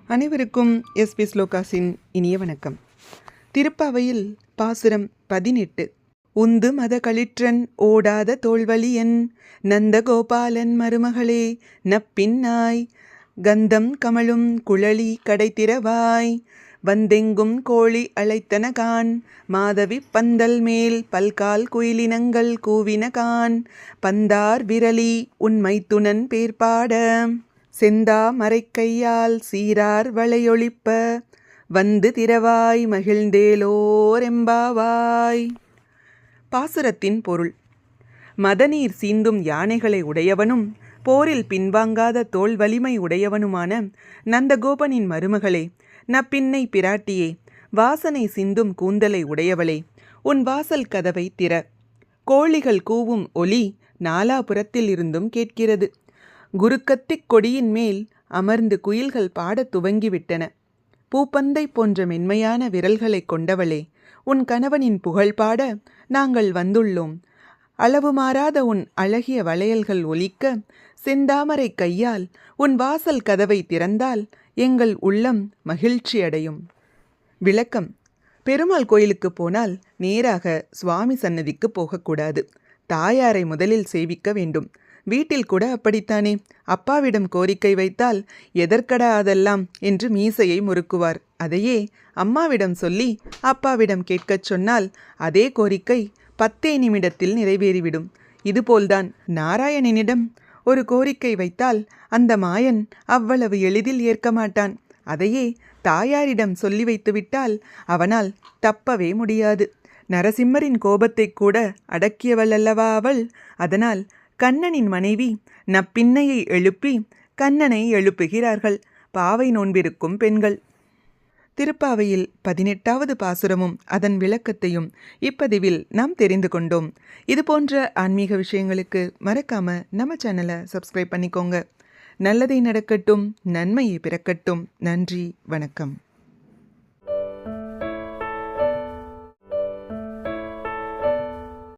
அனைவருக்கும் எஸ்பி ஸ்லோகாஸின் இனிய வணக்கம். திருப்பாவையில் பாசுரம் 18. உந்து மத களிற்றன் ஓடாத தோல்வலியன் நந்தகோபாலன் மருமகளே நப்பின்னாய் கந்தம் கமழும் குழலி கடைத்திரவாய் வந்தெங்கும் கோழி அழைத்தனகான் மாதவி பந்தல் மேல் பல்கால் குயிலினங்கள் கூவினகான் பந்தார் விரலி உண்மை துணன் பேர்பாட செந்தா மறைக்கையால் சீரார் வளையொழிப்ப வந்து திரவாய் மகிழ்ந்தேலோரெம்பாவாய். பாசுரத்தின் பொருள்: மதநீர் சீந்தும் யானைகளை உடையவனும் போரில் பின்வாங்காத தோல் வலிமை உடையவனுமான நந்தகோபனின் மருமகளே, நப்பின்னை பிராட்டியே, வாசனை சிந்தும் கூந்தலை உடையவளே, உன் வாசல் கதவை திற. கோழிகள் கூவும் ஒலி நாலாபுரத்தில் இருந்தும் கேட்கிறது. குருக்கத்திக் கொடியின் மேல் அமர்ந்து குயில்கள் பாடத் துவங்கிவிட்டன. பூப்பந்தை போன்ற மென்மையான விரல்களை கொண்டவளே, உன் கணவனின் புகழ் பாட நாங்கள் வந்துள்ளோம். அளவு மாறாத உன் அழகிய வளையல்கள் ஒலிக்க செந்தாமரை கையால் உன் வாசல் கதவை திறந்தால் எங்கள் உள்ளம் மகிழ்ச்சியடையும். விளக்கம்: பெருமாள் கோயிலுக்கு போனால் நேராக சுவாமி சன்னதிக்கு போகக்கூடாது. தாயாரை முதலில் சேவிக்க வேண்டும். வீட்டில் கூட அப்படித்தானே. அப்பாவிடம் கோரிக்கை வைத்தால் எதற்கடா அதெல்லாம் என்று மீசையை முறுக்குவார். அதையே அம்மாவிடம் சொல்லி அப்பாவிடம் கேட்கச் சொன்னால் அதே கோரிக்கை 10 நிமிடத்தில் நிறைவேறிவிடும். இதுபோல்தான் நாராயணனிடம் ஒரு கோரிக்கை வைத்தால் அந்த மாயன் அவ்வளவு எளிதில் ஏற்க மாட்டான். அதையே தாயாரிடம் சொல்லி வைத்துவிட்டால் அவனால் தப்பவே முடியாது. நரசிம்மரின் கோபத்தை கூட அடக்கியவள் அல்லவா அவள். அதனால் கண்ணனின் மனைவி நப்பின்னையை எழுப்பி கண்ணனை எழுப்புகிறார்கள் பாவை நோன்பிருக்கும் பெண்கள். திருப்பாவையில் 18வது பாசுரமும் அதன் விளக்கத்தையும் இப்பதிவில் நாம் தெரிந்து கொண்டோம். இதுபோன்ற ஆன்மீக விஷயங்களுக்கு மறக்காம நம்ம சேனலை சப்ஸ்கிரைப் பண்ணிக்கோங்க. நல்லதை நடக்கட்டும், நன்மையை பிறக்கட்டும். நன்றி, வணக்கம்.